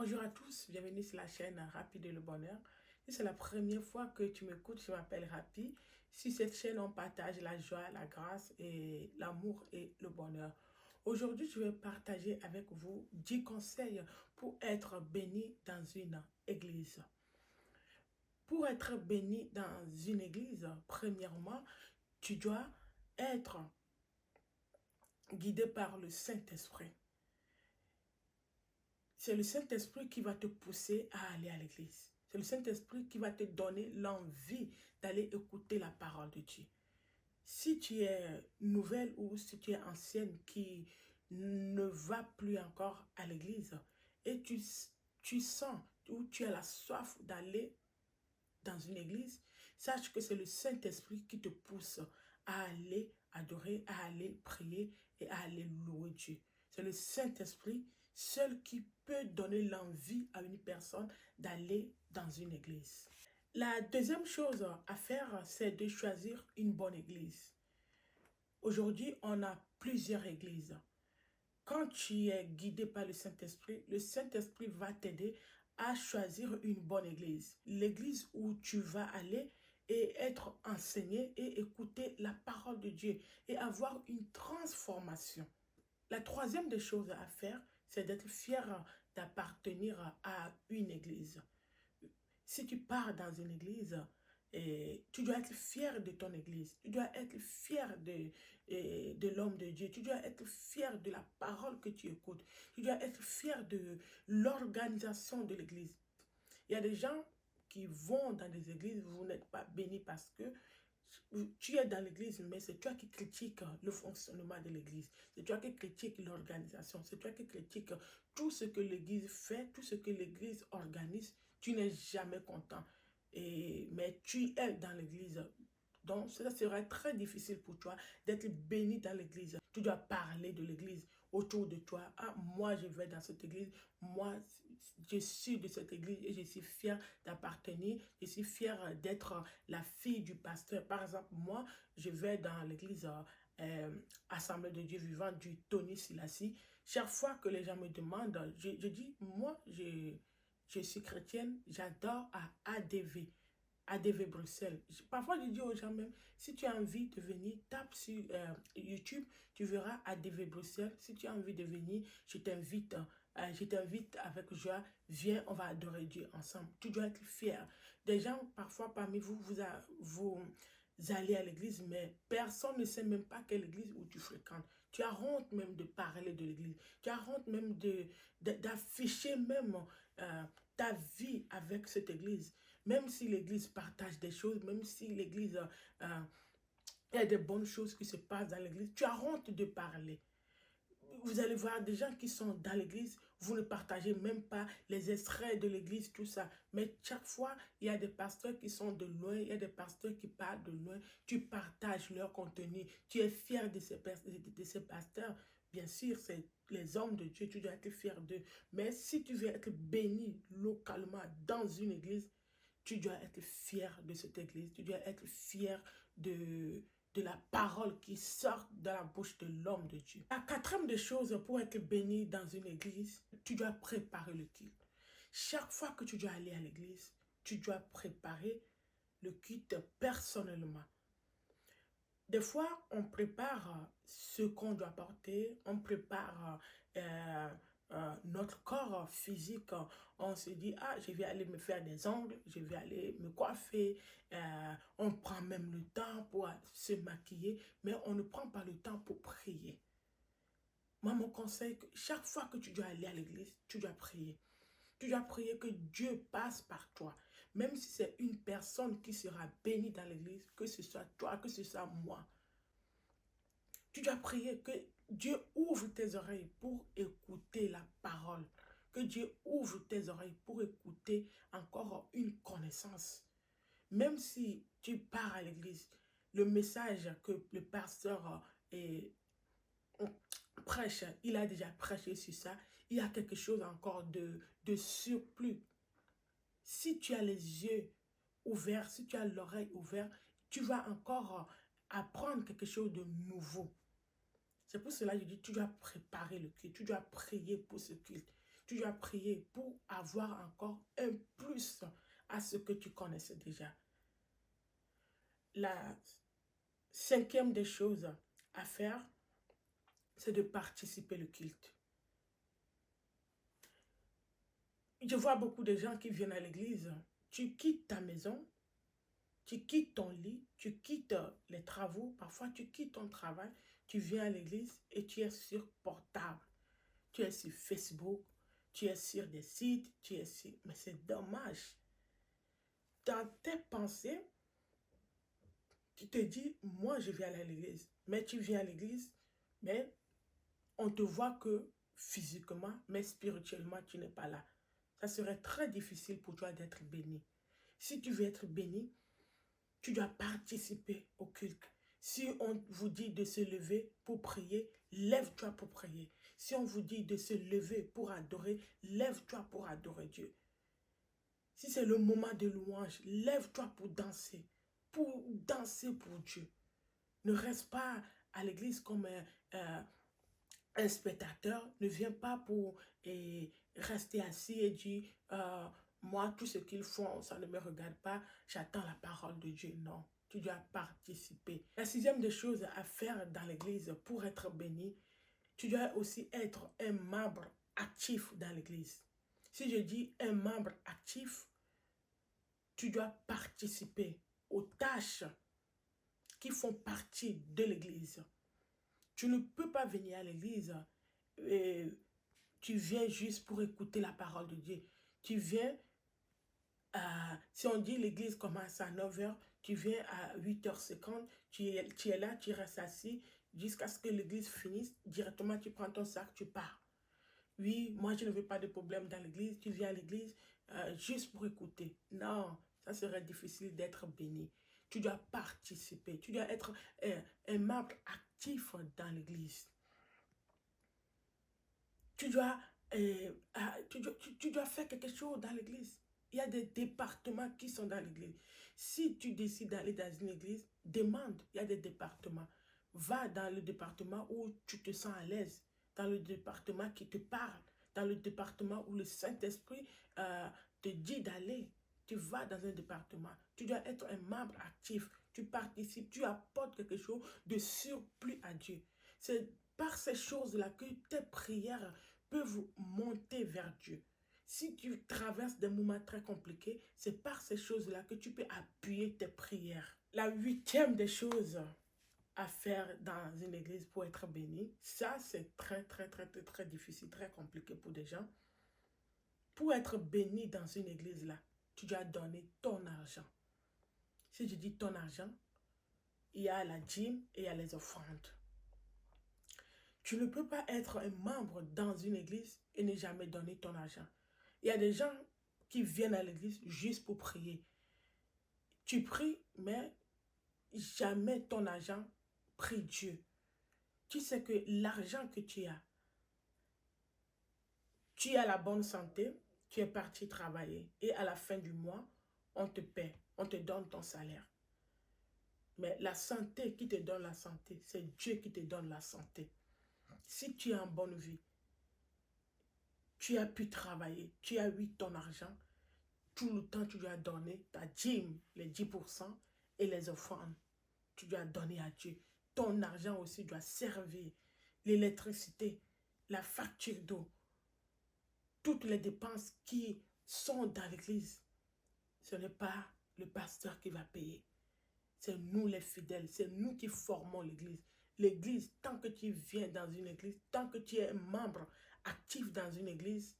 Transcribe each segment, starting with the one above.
Bonjour à tous, bienvenue sur la chaîne Rapide et le Bonheur. Si c'est la première fois que tu m'écoutes, je m'appelle Rapi. Sur cette chaîne, on partage la joie, la grâce et l'amour et le bonheur. Aujourd'hui, je vais partager avec vous 10 conseils pour être béni dans une église. Pour être béni dans une église, premièrement, tu dois être guidé par le Saint-Esprit. C'est le Saint-Esprit qui va te pousser à aller à l'église. C'est le Saint-Esprit qui va te donner l'envie d'aller écouter la parole de Dieu. Si tu es nouvelle ou si tu es ancienne qui ne va plus encore à l'église et tu sens ou tu as la soif d'aller dans une église, sache que c'est le Saint-Esprit qui te pousse à aller adorer, à aller prier et à aller louer Dieu. C'est le Saint-Esprit seul qui peut donner l'envie à une personne d'aller dans une église. La deuxième chose à faire, c'est de choisir une bonne église. Aujourd'hui, on a plusieurs églises. Quand tu es guidé par le Saint-Esprit va t'aider à choisir une bonne église. L'église où tu vas aller et être enseigné et écouter la parole de Dieu et avoir une transformation. La troisième des choses à faire, c'est d'être fier d'appartenir à une église. Si tu pars dans une église, tu dois être fier de ton église. Tu dois être fier de l'homme de Dieu. Tu dois être fier de la parole que tu écoutes. Tu dois être fier de l'organisation de l'église. Il y a des gens qui vont dans des églises, vous n'êtes pas bénis parce que tu es dans l'église, mais c'est toi qui critiques le fonctionnement de l'église. C'est toi qui critiques l'organisation. C'est toi qui critiques tout ce que l'église fait, tout ce que l'église organise. Tu n'es jamais content. Mais tu es dans l'église. Donc, cela sera très difficile pour toi d'être béni dans l'église. Tu dois parler de l'église autour de toi. Ah, moi, je vais dans cette église. Moi, je suis de cette église et je suis fière d'appartenir. Je suis fière d'être la fille du pasteur. Par exemple, moi, je vais dans l'église Assemblée de Dieu vivant du Tony Silassi. Chaque fois que les gens me demandent, je dis, moi, je suis chrétienne, j'adore à ADV. ADV Bruxelles. Parfois, je dis aux gens même, si tu as envie de venir, tape sur YouTube, tu verras ADV Bruxelles. Si tu as envie de venir, je t'invite avec joie, viens, on va adorer Dieu ensemble. Tu dois être fier. Des gens, parfois, parmi vous, vous allez à l'église, mais personne ne sait même pas quelle église où tu fréquentes. Tu as honte même de parler de l'église. Tu as honte même d'afficher même ta vie avec cette église. Même si l'église partage des choses, même si l'église, il y a des bonnes choses qui se passent dans l'église, tu as honte de parler. Vous allez voir des gens qui sont dans l'église, vous ne partagez même pas les extraits de l'église, tout ça. Mais chaque fois, il y a des pasteurs qui sont de loin, il y a des pasteurs qui parlent de loin. Tu partages leur contenu, tu es fier de ces pasteurs. Bien sûr, c'est les hommes de Dieu, tu dois être fier d'eux. Mais si tu veux être béni localement dans une église, tu dois être fier de cette église, tu dois être fier de la parole qui sort de la bouche de l'homme de Dieu. La quatrième des choses pour être béni dans une église, tu dois préparer le culte. Chaque fois que tu dois aller à l'église, tu dois préparer le culte personnellement. Des fois, on prépare ce qu'on doit porter, on prépare notre corps physique. On se dit, ah, je vais aller me faire des ongles, je vais aller me coiffer. On prend même le temps pour se maquiller, mais on ne prend pas le temps pour prier. Moi, mon conseil, chaque fois que tu dois aller à l'église, tu dois prier. Tu dois prier que Dieu passe par toi. Même si c'est une personne qui sera bénie dans l'église, que ce soit toi, que ce soit moi. Tu dois prier que Dieu ouvre tes oreilles pour écouter la parole. Que Dieu ouvre tes oreilles pour écouter encore une connaissance. Même si tu pars à l'église, le message que le pasteur prêche, il a déjà prêché sur ça. Il y a quelque chose encore de surplus. Si tu as les yeux ouverts, si tu as l'oreille ouverte, tu vas encore apprendre quelque chose de nouveau. C'est pour cela que je dis, tu dois préparer le culte, tu dois prier pour ce culte. Tu dois prier pour avoir encore un plus à ce que tu connaissais déjà. La cinquième des choses à faire, c'est de participer au culte. Je vois beaucoup de gens qui viennent à l'église. Tu quittes ta maison, tu quittes ton lit, tu quittes les travaux, parfois tu quittes ton travail, tu viens à l'église et tu es sur portable. Tu es sur Facebook, tu es sur des sites, tu es sur... Mais c'est dommage. Dans tes pensées, tu te dis, moi je viens à l'église. Mais tu viens à l'église, mais on te voit que physiquement, mais spirituellement, tu n'es pas là. Ça serait très difficile pour toi d'être béni. Si tu veux être béni, tu dois participer au culte. Si on vous dit de se lever pour prier, lève-toi pour prier. Si on vous dit de se lever pour adorer, lève-toi pour adorer Dieu. Si c'est le moment de louange, lève-toi pour danser pour Dieu. Ne reste pas à l'église comme un spectateur. Ne viens pas pour rester assis et dire moi, tout ce qu'ils font, ça ne me regarde pas. J'attends la parole de Dieu. Non, tu dois participer. La sixième des choses à faire dans l'église pour être béni, tu dois aussi être un membre actif dans l'église. Si je dis un membre actif, tu dois participer aux tâches qui font partie de l'église. Tu ne peux pas venir à l'église et tu viens juste pour écouter la parole de Dieu. Tu viens, si on dit l'église commence à 9 h, tu viens à 8h50, tu es là, tu restes assis jusqu'à ce que l'église finisse. Directement, tu prends ton sac, tu pars. Oui, moi je ne veux pas de problème dans l'église. Tu viens à l'église juste pour écouter. Non, ça serait difficile d'être béni. Tu dois participer. Tu dois être un membre actif dans l'église. Tu dois faire quelque chose dans l'église. Il y a des départements qui sont dans l'église. Si tu décides d'aller dans une église, demande. Il y a des départements. Va dans le département où tu te sens à l'aise. Dans le département qui te parle. Dans le département où le Saint-Esprit te dit d'aller. Tu vas dans un département. Tu dois être un membre actif. Tu participes. Tu apportes quelque chose de surplus à Dieu. C'est par ces choses-là que tes prières peuvent monter vers Dieu. Si tu traverses des moments très compliqués, c'est par ces choses-là que tu peux appuyer tes prières. La huitième des choses à faire dans une église pour être béni, ça c'est très difficile, très compliqué pour des gens. Pour être béni dans une église là, tu dois donner ton argent. Si je dis ton argent, il y a la dîme et il y a les offrandes. Tu ne peux pas être un membre dans une église et ne jamais donner ton argent. Il y a des gens qui viennent à l'église juste pour prier. Tu pries, mais jamais ton argent prie Dieu. Tu sais que l'argent que tu as la bonne santé, tu es parti travailler et à la fin du mois, on te paie, on te donne ton salaire. Mais la santé qui te donne la santé, c'est Dieu qui te donne la santé. Si tu es en bonne vie, tu as pu travailler, tu as eu ton argent, tout le temps tu dois donner ta dîme, les 10% et les offrandes. Tu dois donner à Dieu. Ton argent aussi doit servir l'électricité, la facture d'eau, toutes les dépenses qui sont dans l'église. Ce n'est pas le pasteur qui va payer. C'est nous les fidèles, c'est nous qui formons l'église. L'église, tant que tu viens dans une église, tant que tu es un membre actif dans une église,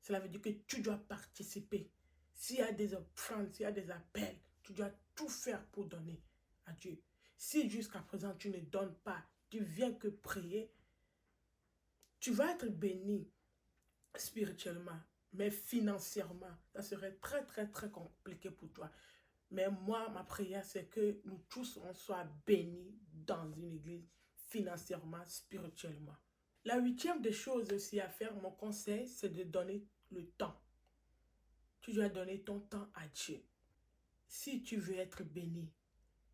cela veut dire que tu dois participer. S'il y a des offrandes, s'il y a des appels, tu dois tout faire pour donner à Dieu. Si jusqu'à présent tu ne donnes pas, tu viens que prier, tu vas être béni spirituellement, mais financièrement, ça serait très compliqué pour toi. Mais moi, ma prière, c'est que nous tous, on soit bénis dans une église financièrement, spirituellement. La huitième des choses aussi à faire, mon conseil, c'est de donner le temps. Tu dois donner ton temps à Dieu. Si tu veux être béni,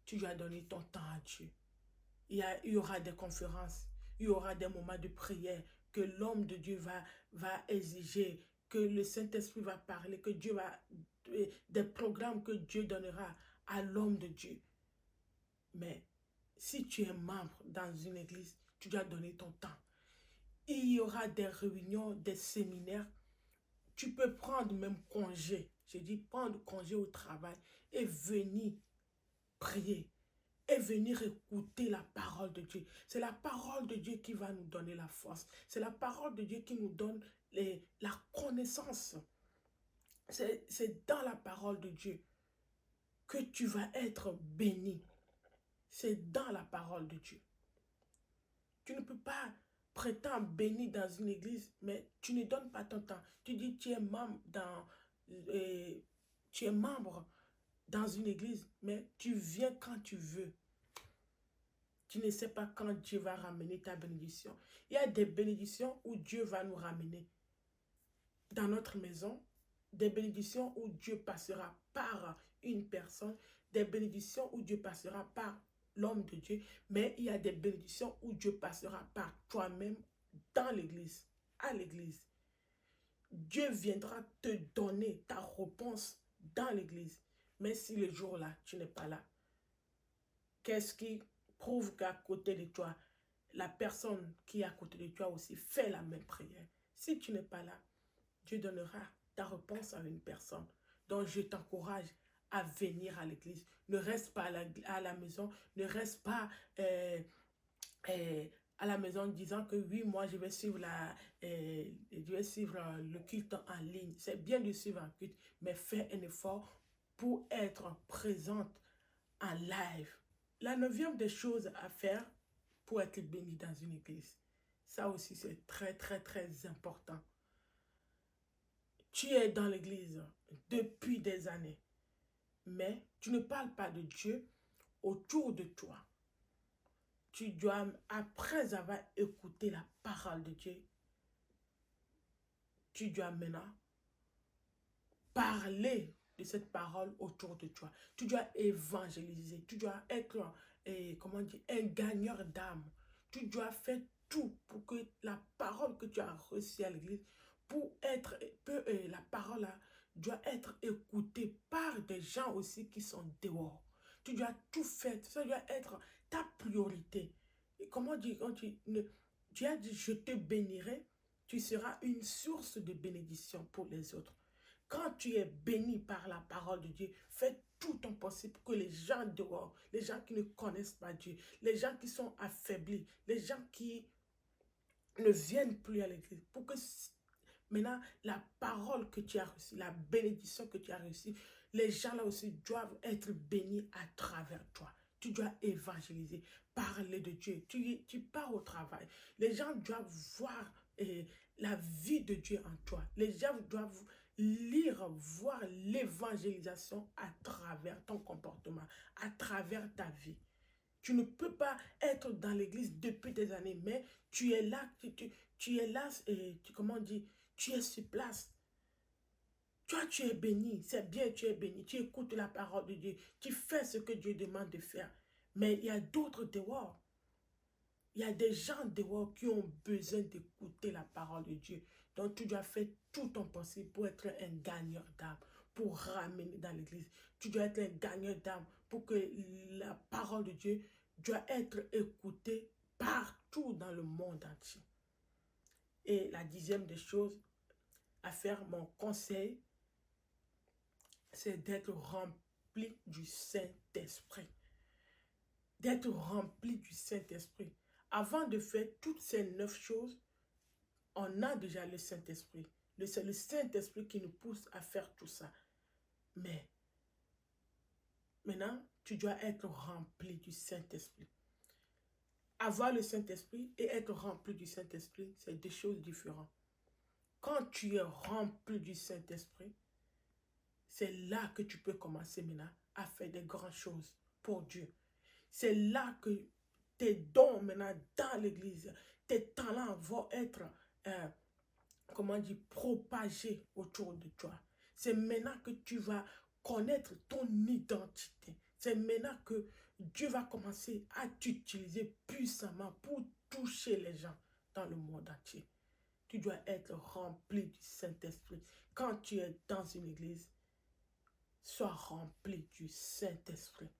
tu dois donner ton temps à Dieu. Il y aura des conférences, il y aura des moments de prière que l'homme de Dieu va exiger, que le Saint-Esprit va parler, que Dieu va... des programmes que Dieu donnera à l'homme de Dieu. Mais si tu es membre dans une église, tu dois donner ton temps. Il y aura des réunions, des séminaires. Tu peux prendre même congé. J'ai dit prendre congé au travail et venir prier. Et venir écouter la parole de Dieu. C'est la parole de Dieu qui va nous donner la force. C'est la parole de Dieu qui nous donne la connaissance. C'est dans la parole de Dieu que tu vas être béni. C'est dans la parole de Dieu. Tu ne peux pas prétendre béni dans une église, mais tu ne donnes pas ton temps. Tu dis tu es membre tu es membre dans une église, mais tu viens quand tu veux. Tu ne sais pas quand Dieu va ramener ta bénédiction. Il y a des bénédictions où Dieu va nous ramener dans notre maison, des bénédictions où Dieu passera par une personne, des bénédictions où Dieu passera par l'homme de Dieu, mais il y a des bénédictions où Dieu passera par toi-même dans l'église, à l'église. Dieu viendra te donner ta réponse dans l'église. Mais si le jour-là, tu n'es pas là, qu'est-ce qui prouve qu'à côté de toi, la personne qui est à côté de toi aussi fait la même prière? Si tu n'es pas là, Dieu donnera ta réponse à une personne. Donc, je t'encourage à venir à l'église. Ne reste pas à la maison. Ne reste pas à la maison disant que oui, moi, je vais suivre, le culte en ligne. C'est bien de suivre un culte, mais fais un effort pour être présente en live. La 9e des choses à faire pour être béni dans une église. Ça aussi, c'est très, très, très important. Tu es dans l'église depuis des années, mais tu ne parles pas de Dieu autour de toi. Tu dois, après avoir écouté la parole de Dieu, tu dois maintenant parler de cette parole autour de toi. Tu dois évangéliser. Tu dois être, comment dire, un gagneur d'âme. Tu dois faire tout pour que la parole que tu as reçue à l'église, la parole là, doit être écoutée par des gens aussi qui sont dehors. Tu dois tout faire. Ça doit être ta priorité. Et comment dire, quand tu as dit, je te bénirai, tu seras une source de bénédiction pour les autres. Quand tu es béni par la parole de Dieu, fais tout ton possible pour que les gens dehors, les gens qui ne connaissent pas Dieu, les gens qui sont affaiblis, les gens qui ne viennent plus à l'église, pour que maintenant la parole que tu as reçue, la bénédiction que tu as reçue, les gens là aussi doivent être bénis à travers toi. Tu dois évangéliser, parler de Dieu. Tu pars au travail. Les gens doivent voir la vie de Dieu en toi. Les gens doivent lire, voir l'évangélisation à travers ton comportement, à travers ta vie. Tu ne peux pas être dans l'église depuis des années, mais tu es là, tu es là, comment dire, tu es sur place. Toi, tu es béni, c'est bien, tu es béni, tu écoutes la parole de Dieu, tu fais ce que Dieu demande de faire. Mais il y a d'autres dehors. Il y a des gens dehors qui ont besoin d'écouter la parole de Dieu. Donc, tu dois faire tout ton possible pour être un gagneur d'âme, pour ramener dans l'église. Tu dois être un gagneur d'âme pour que la parole de Dieu doit être écoutée partout dans le monde entier. Et la 10e des choses à faire, mon conseil, c'est d'être rempli du Saint-Esprit. D'être rempli du Saint-Esprit. Avant de faire toutes ces 9 choses, on a déjà le Saint-Esprit. C'est le Saint-Esprit qui nous pousse à faire tout ça. Mais maintenant, tu dois être rempli du Saint-Esprit. Avoir le Saint-Esprit et être rempli du Saint-Esprit, c'est deux choses différentes. Quand tu es rempli du Saint-Esprit, c'est là que tu peux commencer maintenant à faire des grandes choses pour Dieu. C'est là que tes dons maintenant dans l'église, tes talents vont être, comment dire, propagés autour de toi. C'est maintenant que tu vas connaître ton identité. C'est maintenant que Dieu va commencer à t'utiliser puissamment pour toucher les gens dans le monde entier. tu dois être rempli du Saint-Esprit. Quand tu es dans une église, sois rempli du Saint-Esprit.